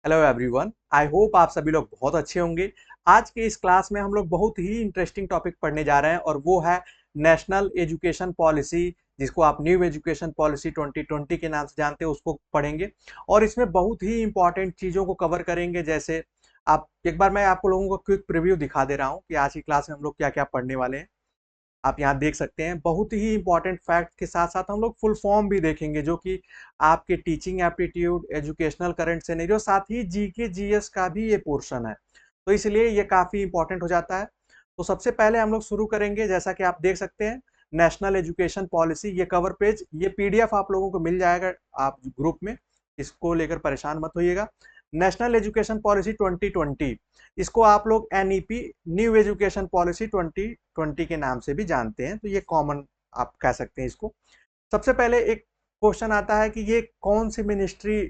Hello everyone, I hope आप सभी लोग बहुत अच्छे होंगे। आज के इस क्लास में हम लोग बहुत ही इंटरेस्टिंग टॉपिक पढ़ने जा रहे हैं और वो है नेशनल एजुकेशन पॉलिसी, जिसको आप न्यू एजुकेशन पॉलिसी 2020 के नाम से जानते हैं, उसको पढ़ेंगे। और इसमें बहुत ही इंपॉर्टेंट चीज़ों को कवर करेंगे। जैसे आप एक बार मैं आपको लोगों को क्विक प्रीव्यू दिखा दे रहा हूँ कि आज की क्लास में हम लोग क्या क्या पढ़ने वाले हैं। आप यहाँ देख सकते हैं, बहुत ही इंपॉर्टेंट फैक्ट के साथ साथ हम लोग फुल फॉर्म भी देखेंगे, जो कि आपके teaching aptitude, educational current scenario, साथ ही जीके जीएस का भी ये पोर्शन है। तो इसलिए ये काफ़ी इंपॉर्टेंट हो जाता है। तो सबसे पहले हम लोग शुरू करेंगे, जैसा कि आप देख सकते हैं, नेशनल एजुकेशन पॉलिसी। ये कवर पेज, ये पीडीएफ आप लोगों को मिल जाएगा आप ग्रुप में, इसको लेकर परेशान मत होइएगा। नेशनल एजुकेशन पॉलिसी 2020, इसको आप लोग एनईपी, न्यू एजुकेशन पॉलिसी 2020 के नाम से भी जानते हैं। तो ये कॉमन आप कह सकते हैं इसको। सबसे पहले एक क्वेश्चन आता है कि ये कौन सी मिनिस्ट्री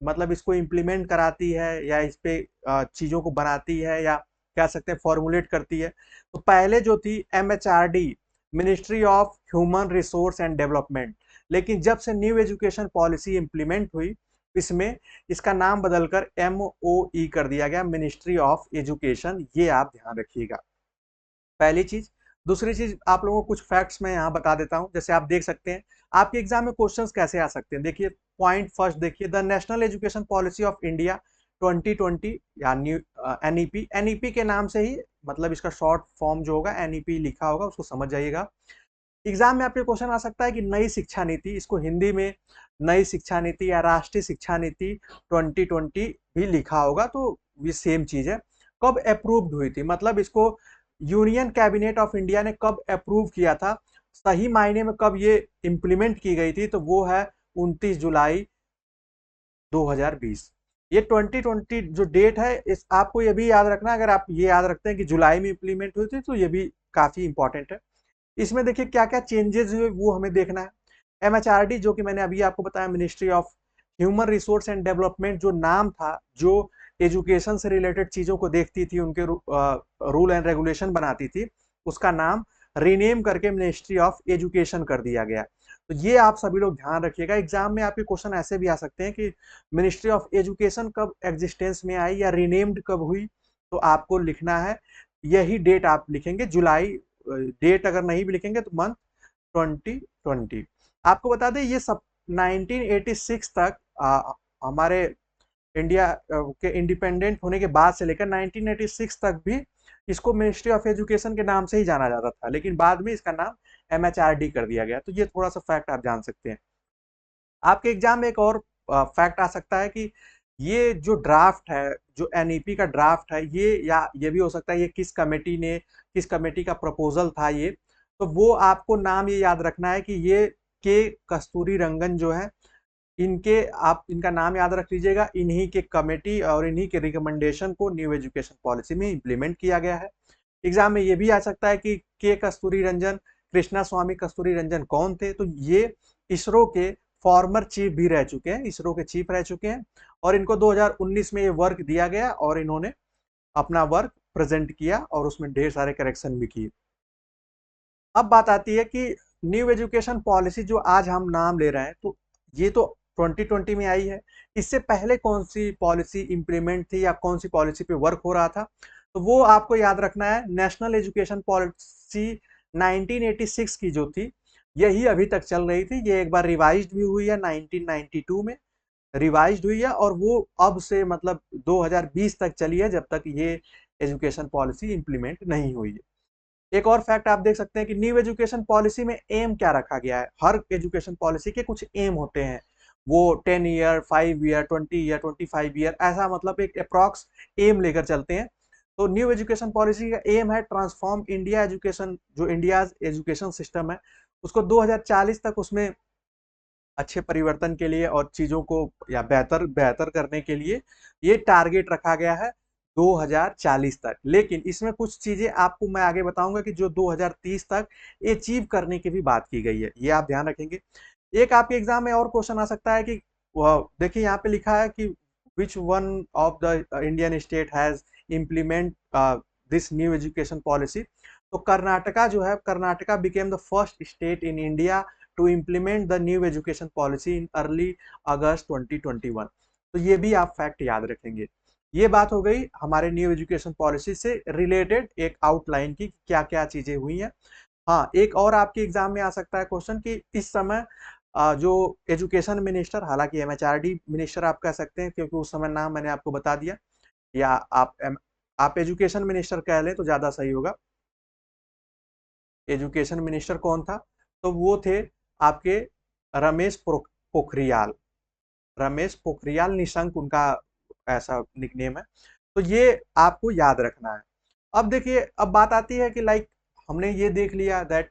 मतलब इसको इम्प्लीमेंट कराती है या इस पे चीज़ों को बनाती है, या कह सकते हैं फॉर्मुलेट करती है। तो पहले जो थी MHRD, ministry of human resource and development. लेकिन जब से न्यू एजुकेशन पॉलिसी इम्प्लीमेंट हुई, इसमें इसका नाम बदलकर एमओई कर दिया गया, मिनिस्ट्री ऑफ एजुकेशन। ये आप ध्यान रखिएगा, पहली चीज। दूसरी चीज, आप लोगों को कुछ फैक्ट्स मैं यहाँ बता देता हूँ। जैसे आप देख सकते हैं, आपके एग्जाम में क्वेश्चंस कैसे आ सकते हैं। देखिए पॉइंट फर्स्ट, देखिए the national education policy of India 2020 या न्यू एनईपी। एनईपी के नाम से ही मतलब इसका शॉर्ट फॉर्म जो होगा एनईपी लिखा होगा, उसको समझ जाइएगा। एग्जाम में आपके क्वेश्चन आ सकता है कि नई शिक्षा नीति, इसको हिंदी में नई शिक्षा नीति या राष्ट्रीय शिक्षा नीति 2020 भी लिखा होगा, तो ये सेम चीज है। कब अप्रूव्ड हुई थी, मतलब इसको यूनियन कैबिनेट ऑफ इंडिया ने कब अप्रूव किया था, सही मायने में कब ये इंप्लीमेंट की गई थी, तो वो है 29 जुलाई 2020। ये 2020 जो डेट है, इस आपको ये भी याद रखना है। अगर आप ये याद रखते हैं कि जुलाई में इंप्लीमेंट हुई थी, तो ये भी काफी इंपॉर्टेंट है। इसमें देखिए क्या क्या चेंजेस हुए वो हमें देखना है। एमएचआरडी, जो कि मैंने अभी आपको बताया, ministry of human resource and development, जो नाम था, जो एजुकेशन से रिलेटेड चीजों को देखती थी, उनके रूल एंड रेगुलेशन बनाती थी, उसका नाम रीनेम करके मिनिस्ट्री ऑफ एजुकेशन कर दिया गया। तो ये आप सभी लोग ध्यान रखिएगा। एग्जाम में आपके क्वेश्चन ऐसे भी आ सकते हैं कि मिनिस्ट्री ऑफ एजुकेशन कब एग्जिस्टेंस में आई या रीनेम्ड कब हुई। तो आपको लिखना है, यही डेट आप लिखेंगे, जुलाई। डेट अगर नहीं भी लिखेंगे तो मंथ 2020। आपको बता दें, ये सब 1986 तक हमारे इंडिया के इंडिपेंडेंट होने के बाद से लेकर 1986 तक भी इसको मिनिस्ट्री ऑफ एजुकेशन के नाम से ही जाना जाता था, लेकिन बाद में इसका नाम एमएचआरडी कर दिया गया। तो ये थोड़ा सा फैक्ट आप जान सकते हैं। आपके एग्जाम में एक और फैक्ट आ सकता है कि ये जो ड्राफ्ट है, जो एनईपी का ड्राफ्ट है, ये या ये भी हो सकता है ये किस कमेटी का प्रपोजल था ये। तो वो आपको नाम ये याद रखना है कि ये के कस्तूरी रंगन जो है, इनके आप इनका नाम याद रख लीजिएगा। इन्हीं के कमेटी और इन्हीं के रिकमेंडेशन को न्यू एजुकेशन पॉलिसी में इम्प्लीमेंट किया गया है। एग्जाम में ये भी आ सकता है कि के कस्तूरी रंजन, कृष्णा स्वामी कस्तूरी रंजन कौन थे। तो ये इसरो के फॉर्मर चीफ भी रह चुके हैं, इसरो के चीफ रह चुके हैं। और इनको 2019 में ये वर्क दिया गया और इन्होंने अपना वर्क प्रेजेंट किया और उसमें ढेर सारे करेक्शन भी किए। अब बात आती है कि न्यू एजुकेशन पॉलिसी जो आज हम नाम ले रहे हैं, तो ये तो 2020 में आई है। इससे पहले कौन सी पॉलिसी इंप्लीमेंट थी या कौन सी पॉलिसी पे वर्क हो रहा था, तो वो आपको याद रखना है। नेशनल एजुकेशन पॉलिसी 1986 की जो थी, यही अभी तक चल रही थी। ये एक बार रिवाइज्ड भी हुई है, 1992 में रिवाइज्ड हुई है, और वो अब से मतलब 2020 तक चली है, जब तक ये एजुकेशन पॉलिसी इंप्लीमेंट नहीं हुई है। एक और फैक्ट आप देख सकते हैं कि न्यू एजुकेशन पॉलिसी में एम क्या रखा गया है। हर एजुकेशन पॉलिसी के कुछ एम होते हैं, वो 10 ईयर, 5 ईयर, 20 ईयर, 25 ईयर, ऐसा मतलब एक अप्रॉक्स एम लेकर चलते हैं। तो न्यू एजुकेशन पॉलिसी का एम है ट्रांसफॉर्म इंडिया एजुकेशन, जो इंडिया एजुकेशन सिस्टम है उसको 2040 तक उसमें अच्छे परिवर्तन के लिए और चीजों को या बेहतर बेहतर करने के लिए ये टारगेट रखा गया है 2040 तक। लेकिन इसमें कुछ चीजें आपको मैं आगे बताऊंगा कि जो 2030 तक अचीव करने की भी बात की गई है, ये आप ध्यान रखेंगे। एक आपके एग्जाम में और क्वेश्चन आ सकता है कि देखिए यहाँ पे लिखा है कि which one of the Indian state has implement this new education policy. तो कर्नाटका जो है, Karnataka became the first state in India to implement the new education policy in early August 2021। तो ये भी आप फैक्ट याद रखेंगे। ये बात हो गई हमारे न्यू एजुकेशन पॉलिसी से रिलेटेड एक आउटलाइन की क्या क्या चीजें हुई हैं। हाँ, एक और आपके एग्जाम में आ सकता है क्वेश्चन कि इस समय जो एजुकेशन मिनिस्टर, हालांकि एमएचआरडी मिनिस्टर आप कह सकते हैं क्योंकि उस समय नाम मैंने आपको बता दिया, या आप एजुकेशन मिनिस्टर कह लें तो ज्यादा सही होगा। एजुकेशन मिनिस्टर कौन था? तो वो थे आपके रमेश पोखरियाल, रमेश पोखरियाल निशंक उनका ऐसा निकनेम है। तो ये आपको याद रखना है। अब देखिए, अब बात आती है कि लाइक हमने ये देख लिया दैट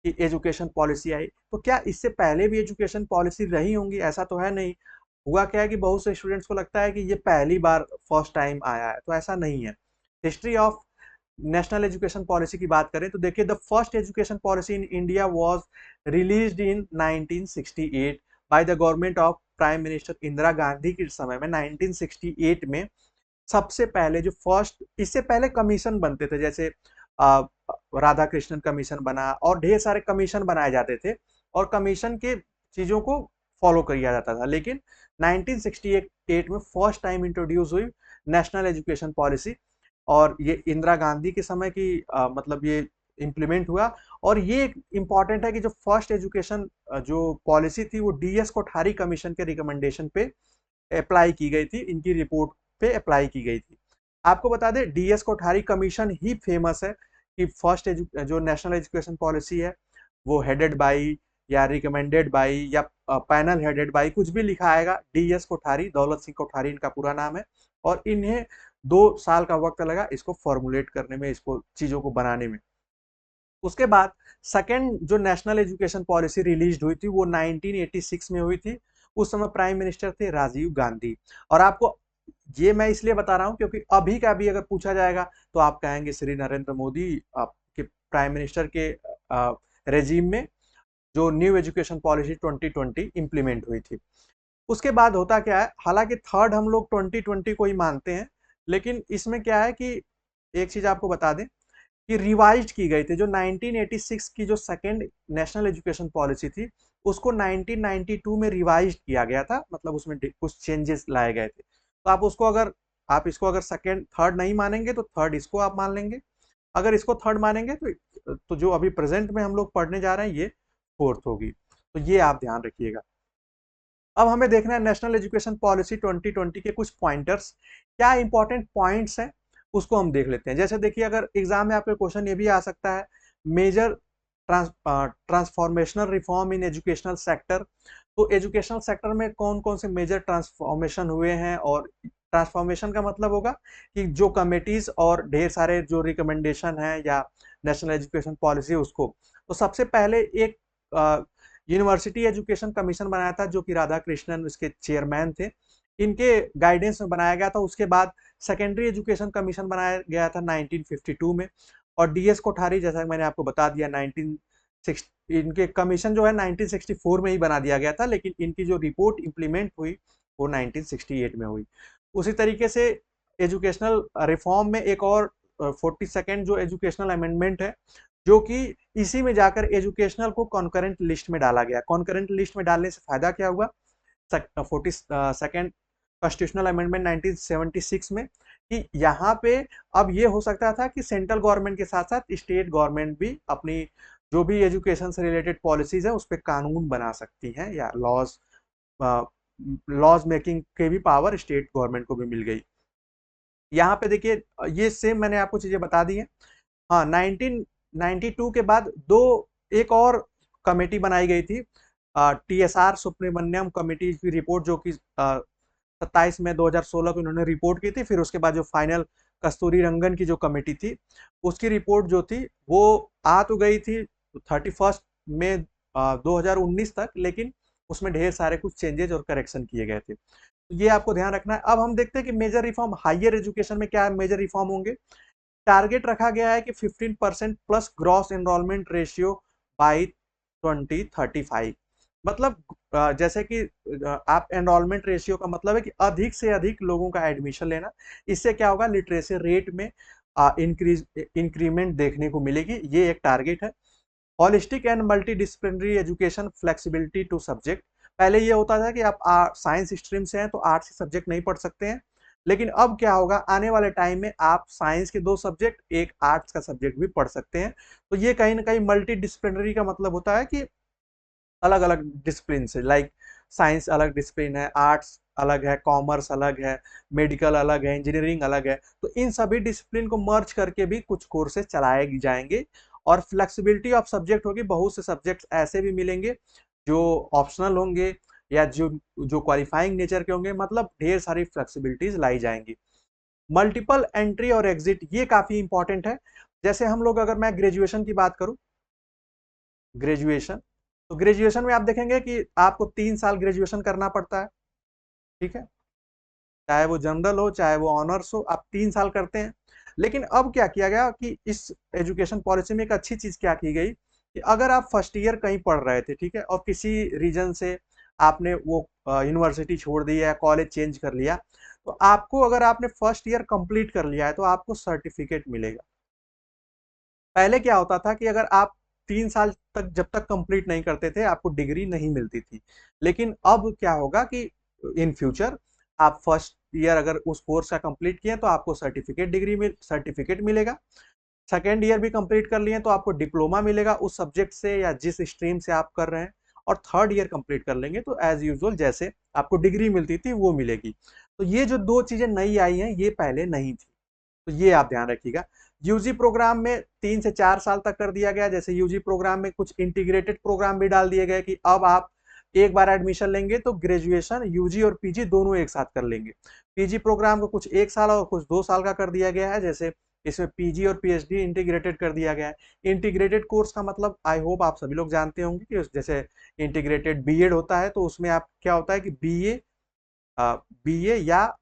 कि एजुकेशन पॉलिसी आई, तो क्या इससे पहले भी एजुकेशन पॉलिसी रही होंगी? ऐसा तो है नहीं। हुआ क्या है कि बहुत से स्टूडेंट्स को लगता है कि ये पहली बार फर्स्ट टाइम आया है, तो ऐसा नहीं है। History of national education policy की बात करें तो देखिए, the first education policy in India was released in 1968 by the government of prime minister Indira Gandhi के समय में। 1968 में सबसे पहले जो फर्स्ट, इससे पहले कमीशन बनते थे, जैसे आ, राधा कृष्णन कमीशन बना और ढेर सारे कमीशन बनाए जाते थे और कमीशन के चीजों को फॉलो किया जाता था। लेकिन 1968 में फर्स्ट टाइम इंट्रोड्यूस हुई नेशनल एजुकेशन पॉलिसी, और ये इंदिरा गांधी के समय की मतलब ये इम्प्लीमेंट हुआ। और ये इंपॉर्टेंट है कि जो फर्स्ट एजुकेशन जो पॉलिसी थी वो डीएस कोठारी कमीशन के रिकमेंडेशन पे अप्लाई की गई थी, इनकी रिपोर्ट पे अप्लाई की गई थी। आपको बता दें, डीएस कोठारी कमीशन ही फेमस है कि फर्स्ट जो नेशनल एजुकेशन पॉलिसी है वो हेडेड बाई या रिकमेंडेड बाई या पैनल हेडेड बाई, कुछ भी लिखा आएगा, डीएस कोठारी, दौलत सिंह कोठारी इनका पूरा नाम है। और इन्हें 2 साल का वक्त लगा इसको फॉर्मुलेट करने में, इसको चीजों को बनाने में। उसके बाद सेकेंड जो नेशनल एजुकेशन पॉलिसी रिलीज हुई थी वो 1986 में हुई थी। उस समय प्राइम मिनिस्टर थे राजीव गांधी। और आपको ये मैं इसलिए बता रहा हूं क्योंकि अभी का भी अगर पूछा जाएगा तो आप कहेंगे श्री नरेंद्र मोदी आपके प्राइम मिनिस्टर के रेजीम में जो न्यू एजुकेशन पॉलिसी 2020 इंप्लीमेंट हुई थी। उसके बाद होता क्या है, हालांकि थर्ड हम लोग 2020 को ही मानते हैं, लेकिन इसमें क्या है कि एक चीज आपको बता दें कि रिवाइज की गई थी। जो 1986 की जो सेकेंड नेशनल एजुकेशन पॉलिसी थी उसको 1992 में रिवाइज किया गया था, मतलब उसमें कुछ चेंजेस लाए गए थे। तो आप उसको अगर, आप इसको अगर सेकेंड थर्ड नहीं मानेंगे तो थर्ड इसको आप मान लेंगे, अगर इसको थर्ड मानेंगे तो जो अभी प्रेजेंट में हम लोग पढ़ने जा रहे हैं ये फोर्थ होगी। तो ये आप ध्यान रखिएगा। अब हमें देखना है नेशनल एजुकेशन पॉलिसी 2020 के कुछ पॉइंटर्स, क्या इंपॉर्टेंट पॉइंट्स हैं उसको हम देख लेते हैं। जैसे देखिए, अगर एग्जाम में आपके क्वेश्चन ये भी आ सकता है, major transformational reform in educational sector. तो एजुकेशनल सेक्टर में कौन कौन से मेजर ट्रांसफॉर्मेशन हुए हैं, और ट्रांसफॉर्मेशन का मतलब होगा कि जो कमिटीज और ढेर सारे जो रिकमेंडेशन है या नेशनल एजुकेशन पॉलिसी उसको। तो सबसे पहले एक यूनिवर्सिटी एजुकेशन कमीशन बनाया था जो कि राधा कृष्णन इसके चेयरमैन थे, इनके गाइडेंस में बनाया गया था। उसके बाद सेकेंडरी एजुकेशन कमीशन बनाया गया था 1952 में, और डीएस कोठारी जैसा मैंने आपको बता दिया 1960, इनके कमीशन जो है 1964 में ही बना दिया गया था, लेकिन इनकी जो रिपोर्ट इंप्लीमेंट हुई वो 1968 में हुई। उसी तरीके से एजुकेशनल रिफॉर्म में एक और 42nd जो एजुकेशनल अमेंडमेंट है, जो कि इसी में जाकर एजुकेशनल को कॉन्करेंट लिस्ट में डाला गया। कॉन्करेंट लिस्ट में डालने से फायदा क्या हुआ? 42nd कॉन्स्टिट्यूशनल अमेंडमेंट 1976 में, कि यहाँ पे अब ये हो सकता था कि सेंट्रल गवर्नमेंट के साथ साथ स्टेट गवर्नमेंट भी अपनी जो भी एजुकेशन से रिलेटेड पॉलिसीज है उस पर कानून बना सकती हैं, या लॉज मेकिंग के भी पावर स्टेट गवर्नमेंट को भी मिल गई। यहाँ पे देखिए, ये सेम मैंने आपको चीजें बता दी हैं। हाँ, 1992 के बाद दो एक और कमेटी बनाई गई थी, टीएसआर सुब्रमण्यम कमेटी की रिपोर्ट, जो कि 27 मई 2016 को इन्होंने रिपोर्ट की थी। फिर उसके बाद जो फाइनल कस्तूरी रंगन की जो कमेटी थी उसकी रिपोर्ट जो थी वो आ तो गई थी 31 मई 2019 तक, लेकिन उसमें ढेर सारे कुछ चेंजेस और करेक्शन किए गए थे। तो ये आपको ध्यान रखना है। अब हम देखते हैं कि मेजर रिफॉर्म हायर एजुकेशन में क्या मेजर रिफॉर्म होंगे। टारगेट रखा गया है कि 15% plus gross enrolment ratio by 2035। मतलब जैसे कि आप एनरोलमेंट रेशियो का मतलब है कि अधिक से अधिक लोगों का एडमिशन लेना। इससे क्या होगा, लिटरेसी रेट में इंक्रीमेंट देखने को मिलेगी, ये एक टारगेट है। Holistic and multi disciplinary education, flexibility to subject, पहले ये होता था कि आप साइंस स्ट्रीम से हैं तो आर्ट्स के सब्जेक्ट नहीं पढ़ सकते हैं, लेकिन अब क्या होगा, आने वाले टाइम में आप साइंस के 2 सब्जेक्ट, एक आर्ट्स का सब्जेक्ट भी पढ़ सकते हैं। तो ये कहीं न कहीं मल्टी डिसिप्लिनरी का मतलब होता है कि अलग-अलग डिसिप्लिन से, लाइक साइंस अलग डिसिप्लिन है, आर्ट्स अलग है, कॉमर्स अलग है, मेडिकल अलग है, इंजीनियरिंग अलग है। तो इन सभी डिसिप्लिन को मर्ज करके भी कुछ कोर्सेज चलाए जाएंगे और फ्लेक्सिबिलिटी ऑफ सब्जेक्ट होगी। बहुत से सब्जेक्ट्स ऐसे भी मिलेंगे जो ऑप्शनल होंगे या जो जो क्वालिफाइंग नेचर के होंगे, मतलब ढेर सारी फ्लेक्सिबिलिटीज लाई जाएंगी। मल्टीपल एंट्री और एग्जिट ये काफी इंपॉर्टेंट है। जैसे हम लोग, अगर मैं ग्रेजुएशन की बात करूं, ग्रेजुएशन, तो ग्रेजुएशन में आप देखेंगे कि आपको 3 साल ग्रेजुएशन करना पड़ता है, ठीक है, चाहे वो जनरल हो चाहे वो ऑनर्स हो, आप 3 साल करते हैं। लेकिन अब क्या किया गया कि इस एजुकेशन पॉलिसी में एक अच्छी चीज क्या की गई कि अगर आप फर्स्ट ईयर कहीं पढ़ रहे थे, ठीक है, और किसी रीजन से आपने वो यूनिवर्सिटी छोड़ दी या कॉलेज चेंज कर लिया, तो आपको, अगर आपने फर्स्ट ईयर कंप्लीट कर लिया है तो आपको सर्टिफिकेट मिलेगा। पहले क्या होता था कि अगर आप 3 साल तक जब तक कंप्लीट नहीं करते थे आपको डिग्री नहीं मिलती थी। लेकिन अब क्या होगा कि इन फ्यूचर आप फर्स्ट ईयर अगर उस कोर्स का कंप्लीट किए तो आपको सर्टिफिकेट मिलेगा। सेकेंड ईयर भी कंप्लीट कर लिए तो आपको डिप्लोमा मिलेगा उस सब्जेक्ट से या जिस स्ट्रीम से आप कर रहे हैं। और थर्ड ईयर कंप्लीट कर लेंगे तो एज यूजुअल जैसे आपको डिग्री मिलती थी वो मिलेगी। तो ये जो दो चीजें नई आई हैं ये पहले नहीं थी, तो ये आप ध्यान रखिएगा। यूजी प्रोग्राम में 3 से 4 साल तक कर दिया गया। जैसे यूजी प्रोग्राम में कुछ इंटीग्रेटेड प्रोग्राम भी डाल दिए गए कि अब आप एक बार एडमिशन लेंगे तो ग्रेजुएशन, यूजी और पीजी दोनों एक साथ कर लेंगे। पीजी प्रोग्राम को कुछ 1 साल और कुछ 2 साल का कर दिया गया है। जैसे इसमें पीजी और पीएचडी इंटीग्रेटेड कर दिया गया है। इंटीग्रेटेड कोर्स का मतलब आई होप आप सभी लोग जानते होंगे कि जैसे इंटीग्रेटेड बीएड होता है तो उसमें आप क्या होता है कि बीए या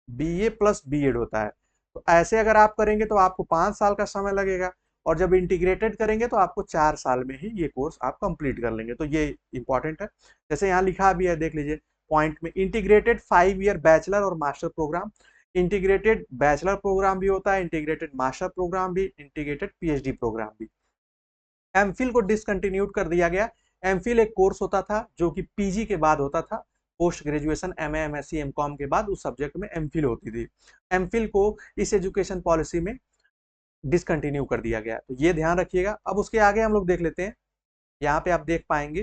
बीए प्लस बीएड होता है। तो ऐसे अगर आप करेंगे तो आपको 5 साल का समय लगेगा, और जब इंटीग्रेटेड करेंगे तो आपको 4 साल में ही ये कोर्स आप कंप्लीट कर लेंगे। तो ये इंपॉर्टेंट है। जैसे यहाँ लिखा भी है, देख लीजिए पॉइंट में, इंटीग्रेटेड 5 ईयर बैचलर और master program. Integrated bachelor program भी होता है, इंटीग्रेटेड मास्टर प्रोग्राम भी, इंटीग्रेटेड पीएचडी प्रोग्राम भी। एमफिल को डिसकंटिन्यूड कर दिया गया। एमफिल एक कोर्स होता था जो कि पीजी के बाद होता था। Post graduation MA, MSc, MCom के बाद उस सब्जेक्ट में एमफिल होती थी। एमफिल को इस एजुकेशन पॉलिसी में डिसकंटिन्यू कर दिया गया। तो ये ध्यान रखिएगा। अब उसके आगे हम लोग देख लेते हैं। यहाँ पे आप देख पाएंगे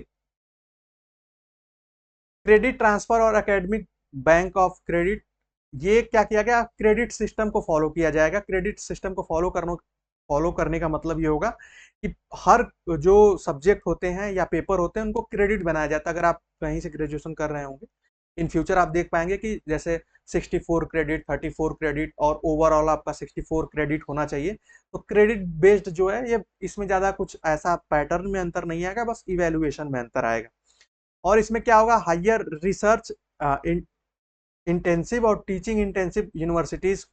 क्रेडिट ट्रांसफर और एकेडमिक बैंक ऑफ क्रेडिट। ये क्या किया गया, क्रेडिट सिस्टम को फॉलो किया जाएगा। क्रेडिट सिस्टम को फॉलो करने का मतलब ये होगा कि हर जो सब्जेक्ट होते हैं या पेपर होते हैं उनको क्रेडिट बनाया जाता है। अगर आप कहीं से ग्रेजुएशन कर रहे होंगे, इन फ्यूचर आप देख पाएंगे कि जैसे 64 क्रेडिट, 34 क्रेडिट और ओवरऑल आपका 64 क्रेडिट होना चाहिए। तो क्रेडिट बेस्ड जो है ये, इसमें ज़्यादा कुछ ऐसा पैटर्न में अंतर नहीं आएगा, बस इवेल्युएशन में अंतर आएगा। और इसमें क्या होगा, हायर रिसर्च इंटेंसिव और टीचिंग इंटेंसिव यूनिवर्सिटीज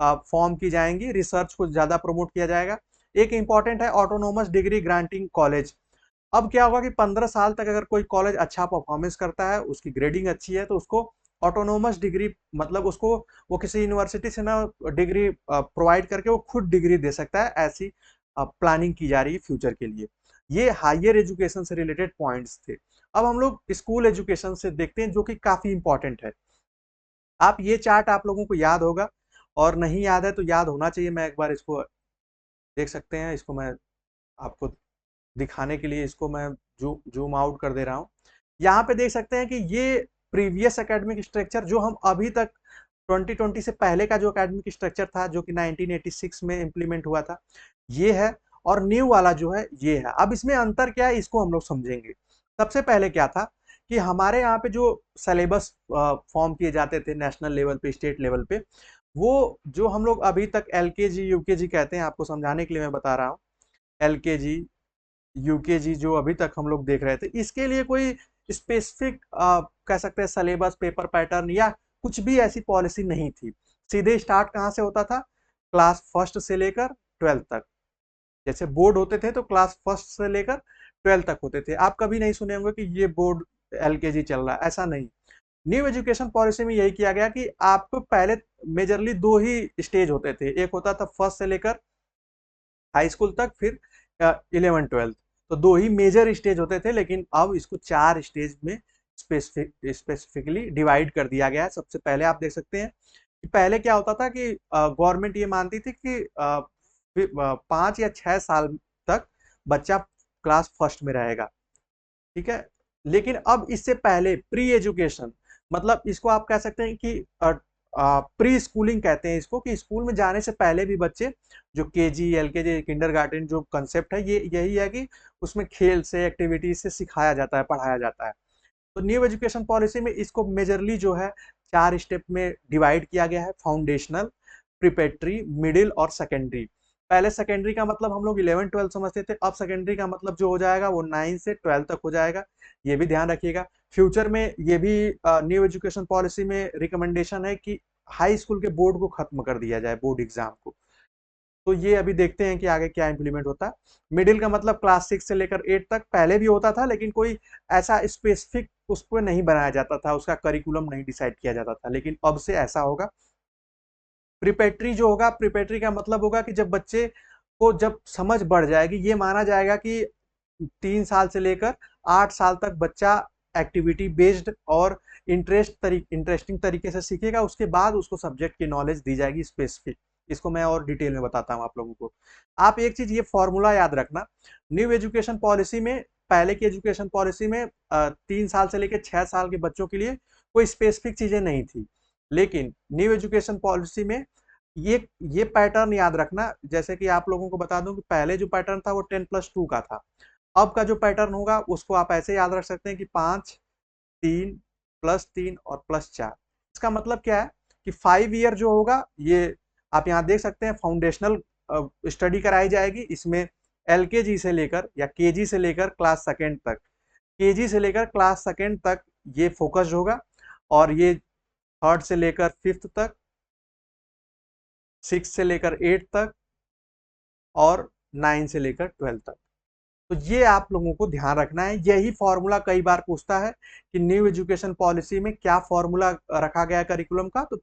फॉर्म की जाएंगी। रिसर्च को ज़्यादा प्रमोट किया जाएगा। एक इंपॉर्टेंट है ऑटोनोमस डिग्री ग्रांटिंग कॉलेज। अब क्या होगा कि 15 साल तक अगर कोई कॉलेज अच्छा परफॉर्मेंस करता है, उसकी ग्रेडिंग अच्छी है, तो उसको ऑटोनोमस डिग्री, मतलब उसको वो किसी यूनिवर्सिटी से ना डिग्री प्रोवाइड करके वो खुद डिग्री दे सकता है। ऐसी प्लानिंग की जा रही है फ्यूचर के लिए। ये हायर एजुकेशन से रिलेटेड पॉइंट्स थे। अब हम लोग स्कूल एजुकेशन से देखते हैं जो कि काफी इंपॉर्टेंट है। आप ये चार्ट आप लोगों को याद होगा, और नहीं याद है तो याद होना चाहिए। मैं एक बार इसको देख सकते हैं, इसको मैं आपको दिखाने के लिए इसको मैं जूम आउट कर दे रहा हूँ। यहाँ पे देख सकते हैं कि ये प्रीवियस एकेडमिक स्ट्रक्चर जो हम अभी तक 2020 से पहले का जो एकेडमिक स्ट्रक्चर था जो कि 1986 में इंप्लीमेंट हुआ था, ये है। और न्यू वाला जो है ये है। अब इसमें अंतर क्या है इसको हम लोग समझेंगे। सबसे पहले क्या था कि हमारे यहाँ पे जो सिलेबस फॉर्म किए जाते थे नेशनल लेवल पे, स्टेट लेवल पे, वो जो हम लोग अभी तक एलकेजी यूकेजी कहते हैं, आपको समझाने के लिए मैं बता रहा हूँ। एलकेजी यूकेजी जो अभी तक हम लोग देख रहे थे, इसके लिए कोई स्पेसिफिक कह सकते हैं सिलेबस, पेपर पैटर्न या कुछ भी ऐसी पॉलिसी नहीं थी। सीधे स्टार्ट कहाँ से होता था, क्लास फर्स्ट से लेकर 12th तक। जैसे बोर्ड होते थे तो क्लास फर्स्ट से लेकर 12th तक होते थे। आप कभी नहीं सुने होंगे कि ये बोर्ड एलकेजी चल रहा है, ऐसा नहीं। न्यू एजुकेशन पॉलिसी में यही किया गया कि आपको पहले मेजरली दो ही स्टेज होते थे। एक होता था फर्स्ट से लेकर हाई स्कूल तक, फिर 11 12th। तो दो ही मेजर स्टेज होते थे, लेकिन अब इसको 4 स्टेज में स्पेसिफिकली डिवाइड कर दिया गया है। सबसे पहले आप देख सकते हैं कि पहले क्या होता था कि गवर्नमेंट ये मानती थी कि 5 या 6 साल तक बच्चा क्लास फर्स्ट में रहेगा, ठीक है। लेकिन अब इससे पहले प्री एजुकेशन, मतलब इसको आप कह सकते हैं कि प्री स्कूलिंग कहते हैं इसको, कि स्कूल में जाने से पहले भी बच्चे जो केजी, एलकेजी, किंडरगार्टन जो कंसेप्ट है ये यही है कि उसमें खेल से, एक्टिविटीज से सिखाया जाता है, पढ़ाया जाता है। तो न्यू एजुकेशन पॉलिसी में इसको मेजरली जो है 4 स्टेप में डिवाइड किया गया है: फाउंडेशनल, प्रिपेटरी, मिडिल और सेकेंडरी। पहले सेकेंडरी का मतलब हम लोग 11 12 समझते थे, अब सेकेंडरी का मतलब जो हो जाएगा वो 9 से 12 तक हो जाएगा। ये भी ध्यान रखिएगा। फ्यूचर में ये भी न्यू एजुकेशन पॉलिसी में रिकमेंडेशन है कि हाई स्कूल के बोर्ड को खत्म कर दिया जाए, बोर्ड एग्जाम को। तो ये अभी देखते हैं कि आगे क्या इंप्लीमेंट होता है। मिडिल का मतलब क्लास 6 से लेकर 8 तक, पहले भी होता था लेकिन कोई ऐसा स्पेसिफिक उस पर नहीं बनाया जाता था, उसका करिकुलम नहीं डिसाइड किया जाता था, लेकिन अब से ऐसा होगा। प्रिपेटरी जो होगा, प्रिपेटरी का मतलब होगा कि जब बच्चे को जब समझ बढ़ जाएगी, ये माना जाएगा कि 3 साल से लेकर 8 साल तक बच्चा एक्टिविटी बेस्ड और इंटरेस्टिंग तरीके से सीखेगा, उसके बाद उसको सब्जेक्ट की नॉलेज दी जाएगी स्पेसिफिक। इसको मैं और डिटेल में बताता हूँ आप लोगों को। आप एक चीज ये फॉर्मूला याद रखना, न्यू एजुकेशन पॉलिसी में, पहले की एजुकेशन पॉलिसी में 3 साल से लेकर 6 साल के बच्चों के लिए कोई स्पेसिफिक चीजें नहीं थी, लेकिन न्यू एजुकेशन पॉलिसी में ये पैटर्न याद रखना। जैसे कि आप लोगों को बता दूं कि पहले जो पैटर्न था वो 10+2 का था, अब का जो पैटर्न होगा उसको आप ऐसे याद रख सकते हैं कि 5, 3, +3 और +4। इसका मतलब क्या है कि 5 ईयर जो होगा, ये आप यहाँ देख सकते हैं, फाउंडेशनल स्टडी कराई जाएगी। इसमें एलकेजी से लेकर या केजी से लेकर क्लास सेकेंड तक, केजी से लेकर क्लास सेकेंड तक ये फोकस्ड होगा, और ये थर्ड से लेकर फिफ्थ तक, 6 से लेकर 8 तक और 9 से लेकर 12 तक। तो ये आप लोगों को ध्यान रखना है। यही फॉर्मूला कई बार पूछता है कि न्यू एजुकेशन पॉलिसी में क्या फॉर्मूला रखा गया है करिकुलम का, तो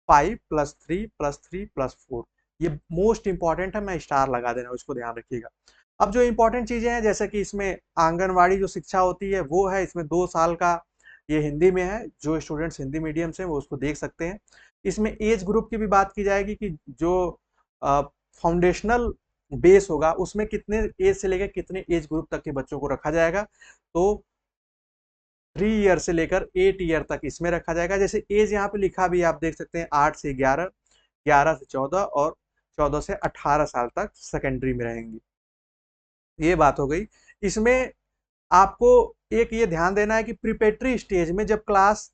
5+3+3+4, ये मोस्ट इंपॉर्टेंट है, मैं स्टार लगा देना, उसको ध्यान रखिएगा। अब जो इंपॉर्टेंट चीजें हैं, जैसे कि इसमें आंगनवाड़ी जो शिक्षा होती है वो है, इसमें 2 साल का, ये हिंदी में है, जो स्टूडेंट्स हिंदी मीडियम से वो उसको देख सकते हैं। इसमें एज ग्रुप की भी बात की जाएगी कि जो फाउंडेशनल बेस होगा उसमें कितने एज से लेकर कितने एज ग्रुप तक के बच्चों को रखा जाएगा, तो 3 ईयर से लेकर 8 ईयर तक इसमें रखा जाएगा। जैसे एज यहाँ पे लिखा भी आप देख सकते हैं, 8 से 11, 11 से 14 और 14 से 18 साल तक सेकेंडरी में रहेंगी। ये बात हो गई। इसमें आपको एक ये ध्यान देना है कि प्रिपेटरी स्टेज में जब क्लास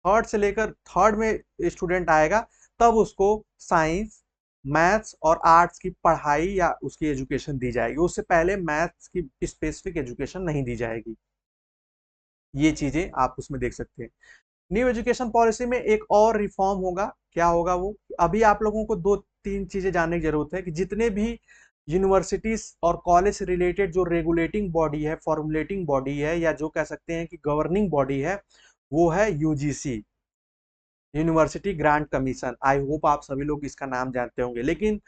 थर्ड से लेकर थर्ड में स्टूडेंट आएगा, तब उसको साइंस, मैथ्स और आर्ट्स की पढ़ाई या उसकी एजुकेशन दी जाएगी, उससे पहले मैथ्स की स्पेसिफिक एजुकेशन नहीं दी जाएगी। ये चीजें आप उसमें देख सकते हैं। न्यू एजुकेशन पॉलिसी में एक और रिफॉर्म होगा, क्या होगा वो, अभी आप लोगों को 2-3 चीजें जानने की जरूरत है कि जितने भी यूनिवर्सिटीज और कॉलेज से रिलेटेड जो रेगुलेटिंग बॉडी है, फॉर्मुलेटिंग बॉडी है, या जो कह सकते हैं कि गवर्निंग बॉडी है, वो है UGC, university grant commission. I hope आप सभी लोग इसका नाम जानते होंगे। लेकिन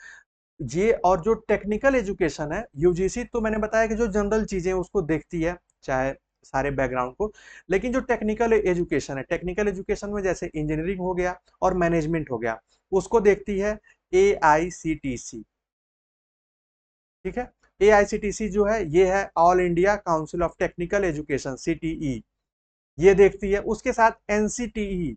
ये और जो टेक्निकल एजुकेशन है, यूजीसी तो मैंने बताया कि जो जनरल चीजें उसको देखती है, चाहे सारे बैकग्राउंड को, लेकिन जो टेक्निकल एजुकेशन है, टेक्निकल एजुकेशन में जैसे इंजीनियरिंग हो गया और मैनेजमेंट हो गया, उसको देखती है एआईसीटीसी, ठीक है। एआईसीटीसी जो है ये है all India council of technical education, CTE, ये देखती है। उसके साथ एनसीटीई,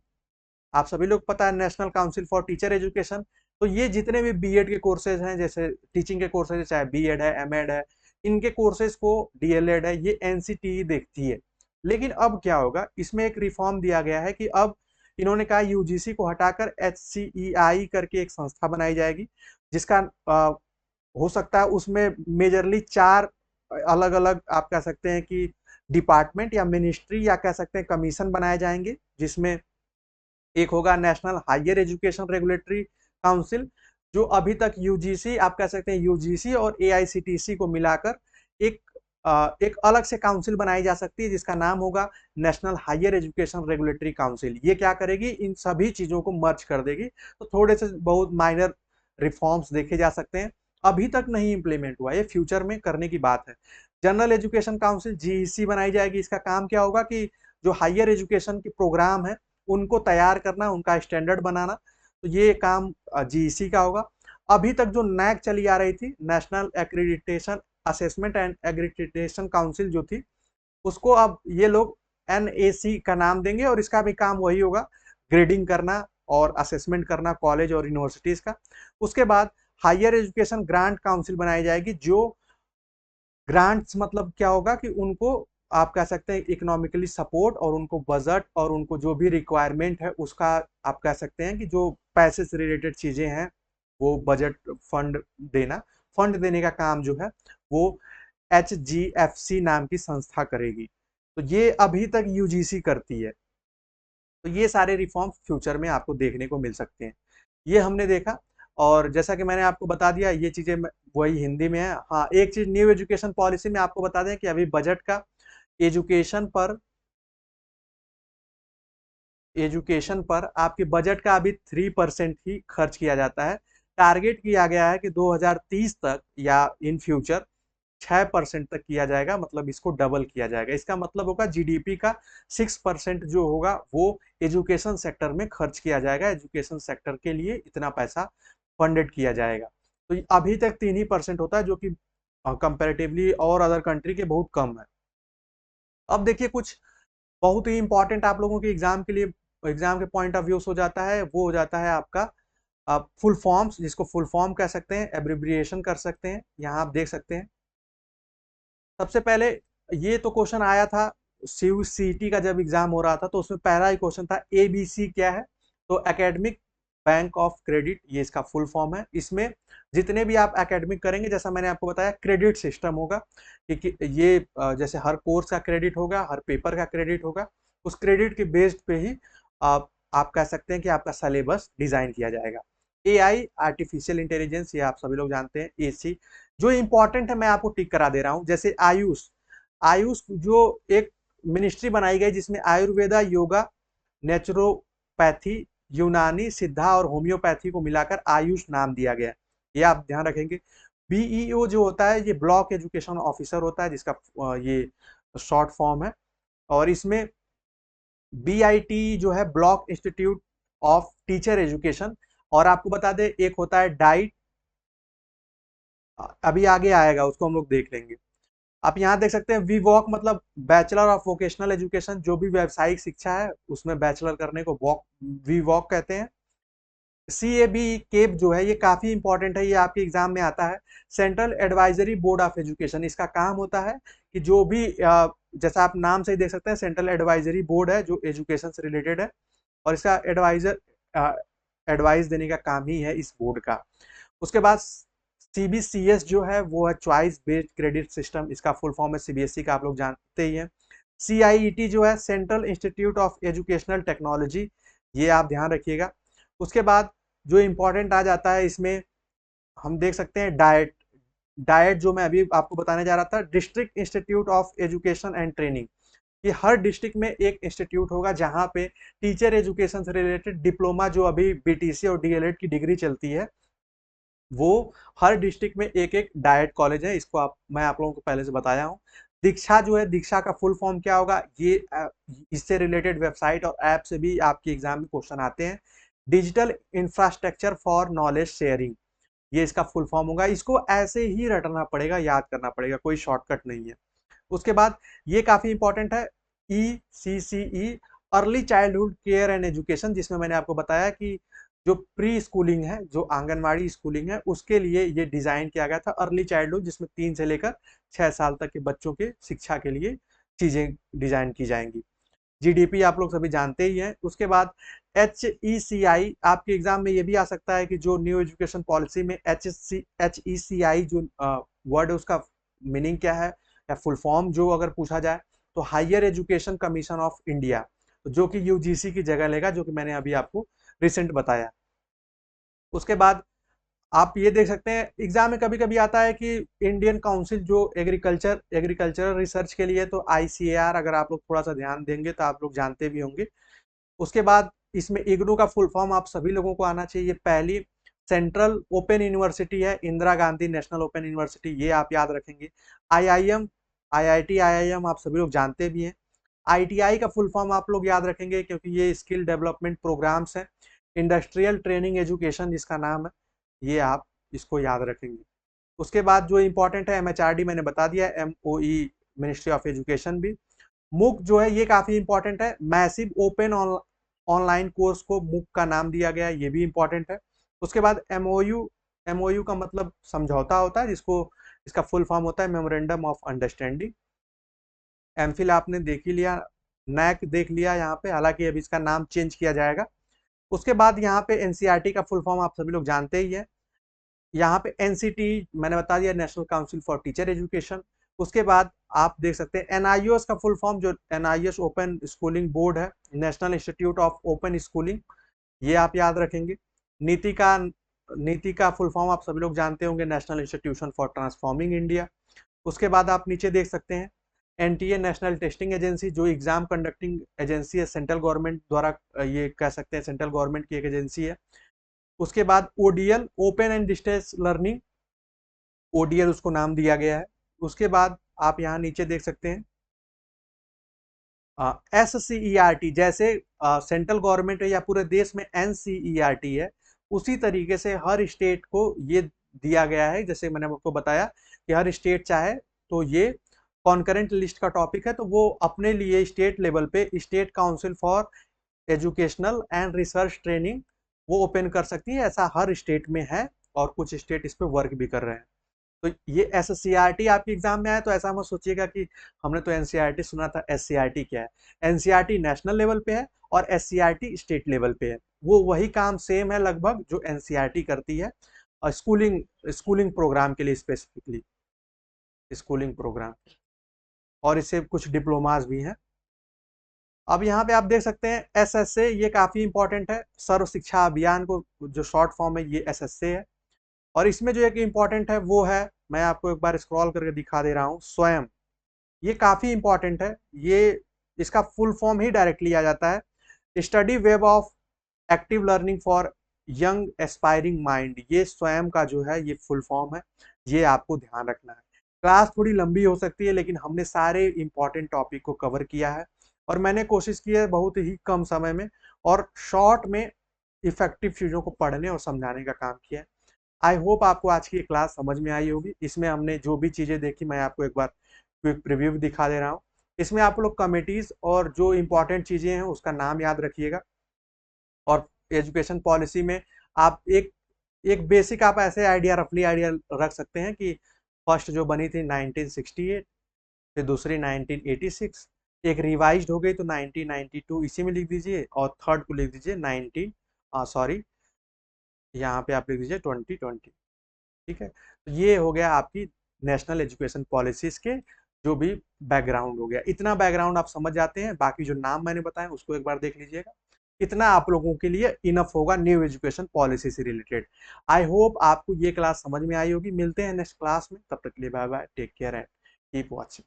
आप सभी लोग पता है, national council for teacher education. तो ये जितने भी बीएड के कोर्सेज हैं, जैसे टीचिंग के कोर्सेज, चाहे बीएड है, एमएड है, इनके कोर्सेज को, डीएलएड है, ये एनसीटीई देखती है। लेकिन अब क्या होगा, इसमें एक रिफॉर्म दिया गया है कि अब इन्होंने कहा यूजीसी को हटाकर एचसीईआई करके एक संस्था बनाई जाएगी, जिसका हो सकता है उसमें मेजरली 4 अलग अलग आप कह सकते हैं कि डिपार्टमेंट या मिनिस्ट्री या कह सकते हैं कमीशन बनाए जाएंगे, जिसमें एक होगा national higher education regulatory council, जो अभी तक यूजीसी, आप कह सकते हैं यूजीसी और एआईसीटीसी को मिलाकर एक एक अलग से काउंसिल बनाई जा सकती है, जिसका नाम होगा national higher education regulatory council. ये क्या करेगी, इन सभी चीजों को मर्ज कर देगी। तो थोड़े से बहुत माइनर रिफॉर्म्स देखे जा सकते हैं। अभी तक नहीं इम्प्लीमेंट हुआ, ये फ्यूचर में करने की बात है। जनरल एजुकेशन काउंसिल जीईसी बनाई जाएगी। इसका काम क्या होगा कि जो हायर एजुकेशन के प्रोग्राम है उनको तैयार करना, उनका स्टैंडर्ड बनाना, तो ये काम जीईसी का होगा। अभी तक जो नैक चली आ रही थी, national accreditation assessment and accreditation council जो थी, उसको अब ये लोग एनएसी का नाम देंगे और इसका भी काम वही होगा, ग्रेडिंग करना और असेसमेंट करना कॉलेज और यूनिवर्सिटीज का। उसके बाद हायर एजुकेशन ग्रांट काउंसिल बनाई जाएगी, जो ग्रांट्स मतलब क्या होगा कि उनको आप कह सकते हैं इकोनॉमिकली सपोर्ट और उनको बजट और उनको जो भी रिक्वायरमेंट है उसका आप कह सकते हैं कि जो पैसे से रिलेटेड चीजें हैं वो बजट फंड देना, फंड देने का काम जो है वो HGFC नाम की संस्था करेगी। तो ये अभी तक यूजीसी करती है। तो ये सारे रिफॉर्म फ्यूचर में आपको देखने को मिल सकते हैं। ये हमने देखा, और जैसा कि मैंने आपको बता दिया ये चीजें वही हिंदी में है। हाँ, एक चीज न्यू एजुकेशन पॉलिसी में आपको बता दें कि अभी बजट का एजुकेशन पर एजुकेशन पर आपके बजट का अभी 3% ही खर्च किया जाता है। टारगेट किया गया है कि 2030 तक या इन फ्यूचर 6% तक किया जाएगा, मतलब इसको डबल किया जाएगा। इसका मतलब होगा जीडीपी का 6% जो होगा वो एजुकेशन सेक्टर में खर्च किया जाएगा, एजुकेशन सेक्टर के लिए इतना पैसा फंडेड किया जाएगा। तो अभी तक 3% होता है, जो कि कंपेरेटिवली और अदर कंट्री के बहुत कम है। अब देखिए कुछ बहुत ही इंपॉर्टेंट आप लोगों के एग्जाम के लिए, एग्जाम के पॉइंट ऑफ व्यू हो जाता है, वो हो जाता है आपका फुल फॉर्म्स, जिसको फुल फॉर्म कह सकते हैं, एब्रिविएशन कर सकते हैं। यहाँ आप देख सकते हैं सबसे पहले ये तो क्वेश्चन आया था सीयूसीटी का जब एग्जाम हो रहा था, तो उसमें पहला ही क्वेश्चन था एबीसी क्या है। तो एकेडमिक बैंक ऑफ क्रेडिट, ये इसका फुल फॉर्म है। इसमें जितने भी आप एकेडमिक करेंगे, जैसा मैंने आपको बताया, क्रेडिट सिस्टम होगा कि ये जैसे हर कोर्स का क्रेडिट होगा, हर पेपर का क्रेडिट होगा, उस क्रेडिट के बेस्ड पे ही आप कह सकते हैं कि आपका सिलेबस डिजाइन किया जाएगा। एआई, आर्टिफिशियल इंटेलिजेंस, ये आप सभी लोग जानते हैं। एसी जो इंपॉर्टेंट है मैं आपको टिक करा दे रहा हूं, जैसे आयुष, आयुष जो एक मिनिस्ट्री बनाई गई जिसमें आयुर्वेदा, योगा, नेचुरोपैथी, यूनानी, सिद्धा और होम्योपैथी को मिलाकर आयुष नाम दिया गया। ये आप ध्यान रखेंगे। बीईओ जो होता है ये ब्लॉक एजुकेशन ऑफिसर होता है, जिसका ये शॉर्ट फॉर्म है। और इसमें बीआईटी जो है block institute of teacher education. और आपको बता दें एक होता है डाइट, अभी आगे आएगा उसको हम लोग देख लेंगे। आप यहाँ देख सकते हैं वी वॉक मतलब बैचलर ऑफ वोकेशनल एजुकेशन, जो भी व्यावसायिक शिक्षा है उसमें बैचलर करने को वॉक, वी वॉक कहते हैं। CAB केप जो है ये काफी इंपॉर्टेंट है, ये आपके एग्जाम में आता है। Central advisory board of education, इसका काम होता है कि जो भी जैसा आप नाम से ही देख सकते हैं, सेंट्रल एडवाइजरी बोर्ड है जो एजुकेशन से रिलेटेड है, और इसका एडवाइस देने का काम ही है इस बोर्ड का। उसके बाद CBCS जो है वो है चॉइस बेस्ड क्रेडिट सिस्टम, इसका फुल फॉर्म है CBSE का, आप लोग जानते ही हैं। CIET जो है central institute of educational technology, ये आप ध्यान रखिएगा। उसके बाद जो इंपॉर्टेंट आ जाता है इसमें, हम देख सकते हैं डाइट, डाइट जो मैं अभी आपको बताने जा रहा था, district institute of education and training. ये हर डिस्ट्रिक्ट में एक इंस्टीट्यूट होगा जहां पे टीचर एजुकेशन से रिलेटेड डिप्लोमा, जो अभी बीटीसी और डीएलएड की डिग्री चलती है, वो हर डिस्ट्रिक्ट में एक एक डाइट कॉलेज है। इसको मैं आप लोगों को पहले से बताया हूँ। दीक्षा जो है, दीक्षा का फुल फॉर्म क्या होगा, ये इससे रिलेटेड वेबसाइट और ऐप से भी आपके एग्जाम में क्वेश्चन आते हैं। Digital infrastructure for knowledge sharing, ये इसका फुल फॉर्म होगा। इसको ऐसे ही रटना पड़ेगा, याद करना पड़ेगा, कोई शॉर्टकट नहीं है। उसके बाद ये काफी इंपॉर्टेंट है, ECCE, early childhood care and education, जिसमें मैंने आपको बताया कि जो प्री स्कूलिंग है, जो आंगनवाड़ी स्कूलिंग है, उसके लिए ये डिजाइन किया गया था अर्ली चाइल्डहुड, जिसमें 3 से लेकर 6 साल तक के बच्चों के शिक्षा के लिए चीजें डिजाइन की जाएंगी। जीडीपी आप लोग सभी जानते ही हैं। उसके बाद HECI, आपके एग्जाम में ये भी आ सकता है कि जो न्यू एजुकेशन पॉलिसी में HECI जो वर्ड है उसका मीनिंग क्या है, या फुल फॉर्म जो अगर पूछा जाए तो higher education commission of India, जो कि यूजीसी की जगह लेगा, जो कि मैंने अभी आपको रिसेंट बताया। उसके बाद आप ये देख सकते हैं एग्जाम में कभी कभी आता है कि इंडियन काउंसिल जो एग्रीकल्चरल रिसर्च के लिए, तो ICAR, अगर आप लोग थोड़ा सा ध्यान देंगे तो आप लोग जानते भी होंगे। उसके बाद इसमें इग्नू का फुल फॉर्म आप सभी लोगों को आना चाहिए। पहली सेंट्रल ओपन यूनिवर्सिटी है, Indira Gandhi national open university, ये आप याद रखेंगे। आईआईएम, आईआईटी, आईआईएम आप सभी लोग जानते भी हैं। आईटीआई का फुल फॉर्म आप लोग याद रखेंगे क्योंकि ये स्किल डेवलपमेंट प्रोग्राम्स हैं। इंडस्ट्रियल ट्रेनिंग एजुकेशन जिसका नाम है, ये आप इसको याद रखेंगे। उसके बाद जो इंपॉर्टेंट है एमएचआरडी मैंने बता दिया, एमओई मिनिस्ट्री ऑफ एजुकेशन भी। मूक जो है ये काफी इंपॉर्टेंट है, मैसिव ओपन ऑनलाइन कोर्स को मूक का नाम दिया गया है, ये भी इंपॉर्टेंट है। उसके बाद एमओयू, एमओयू का मतलब समझौता होता है, जिसको इसका फुल फॉर्म होता है मेमोरेंडम ऑफ अंडरस्टैंडिंग। एमफिल आपने देख ही लिया, नैक देख लिया यहाँ पे, हालांकि अभी इसका नाम चेंज किया जाएगा। उसके बाद यहाँ पे एनसीईआरटी का फुल फॉर्म आप सभी लोग जानते ही है। यहाँ पे एनसीटी मैंने बता दिया, national council for teacher education. उसके बाद आप देख सकते हैं एनआईओएस का फुल फॉर्म, जो एनआईएस ओपन स्कूलिंग बोर्ड है, national institute of open schooling, ये आप याद रखेंगे। नीति का, नीति का फुल फॉर्म आप सभी लोग जानते होंगे, national institution for transforming India. उसके बाद आप नीचे देख सकते हैं एनटीए, नेशनल टेस्टिंग एजेंसी, जो एग्जाम कंडक्टिंग एजेंसी है, सेंट्रल गवर्नमेंट द्वारा, ये कह सकते हैं सेंट्रल गवर्नमेंट की एक एजेंसी है। उसके बाद ODL, open and distance learning, ODL उसको नाम दिया गया है। उसके बाद आप यहाँ नीचे देख सकते हैं एससीईआरटी, जैसे सेंट्रल गवर्नमेंट है या पूरे देश में एनसीईआरटी है, उसी तरीके से हर स्टेट को ये दिया गया है। जैसे मैंने आपको बताया कि हर स्टेट चाहे तो ये कॉन्करेंट लिस्ट का टॉपिक है, तो वो अपने लिए स्टेट लेवल पे state council for educational and research training वो ओपन कर सकती है। ऐसा हर स्टेट में है और कुछ स्टेट इस पे वर्क भी कर रहे हैं। तो ये एससीईआरटी आपके एग्जाम में आया तो ऐसा मत सोचिएगा कि हमने तो एनसीईआरटी सुना था, एससीईआरटी क्या है। एनसीईआरटी नेशनल लेवल पे है और एससीईआरटी स्टेट लेवल पे है। वो वही काम सेम है लगभग जो एनसीईआरटी करती है, और स्कूलिंग, स्कूलिंग प्रोग्राम के लिए, स्पेसिफिकली स्कूलिंग प्रोग्राम, और इससे कुछ डिप्लोमास भी हैं। अब यहाँ पे आप देख सकते हैं एसएसए, ये काफी इंपॉर्टेंट है, सर्व शिक्षा अभियान को जो शॉर्ट फॉर्म है ये एसएसए है। और इसमें जो एक इम्पॉर्टेंट है वो है, मैं आपको एक बार स्क्रॉल करके दिखा दे रहा हूँ, स्वयं, ये काफी इंपॉर्टेंट है। ये इसका फुल फॉर्म ही डायरेक्टली आ जाता है, study web of active learning for young aspiring mind. ये स्वयं का जो है ये फुल फॉर्म है, ये आपको ध्यान रखना है। क्लास थोड़ी लंबी हो सकती है लेकिन हमने सारे इंपॉर्टेंट टॉपिक को कवर किया है, और मैंने कोशिश की है बहुत ही कम समय में और शॉर्ट में इफेक्टिव चीजों को पढ़ने और समझाने का काम किया है। आई होप आपको आज की क्लास समझ में आई होगी। इसमें हमने जो भी चीजें देखी मैं आपको एक बार क्विक प्रीव्यू दिखा दे रहा हूँ। इसमें आप लोग कमिटीज और जो इंपॉर्टेंट चीजें हैं उसका नाम याद रखिएगा। और एजुकेशन पॉलिसी में आप एक एक बेसिक आप ऐसे आइडिया, रफली आइडिया रख सकते हैं कि फर्स्ट जो बनी थी 1968, फिर दूसरी 1986, एक रिवाइज्ड हो गई तो 1992, इसी में लिख दीजिए, और थर्ड को लिख दीजिए 19, सॉरी यहाँ पे आप लिख दीजिए 2020। ठीक है, तो ये हो गया आपकी नेशनल एजुकेशन पॉलिसीज के जो भी बैकग्राउंड हो गया। इतना बैकग्राउंड आप समझ जाते हैं, बाकी जो नाम मैंने बताए उसको एक बार देख लीजिएगा। इतना आप लोगों के लिए इनफ होगा न्यू एजुकेशन पॉलिसी से रिलेटेड। आई होप आपको ये क्लास समझ में आई होगी। मिलते हैं नेक्स्ट क्लास में, तब तक के लिए bye bye, take care and keep watching.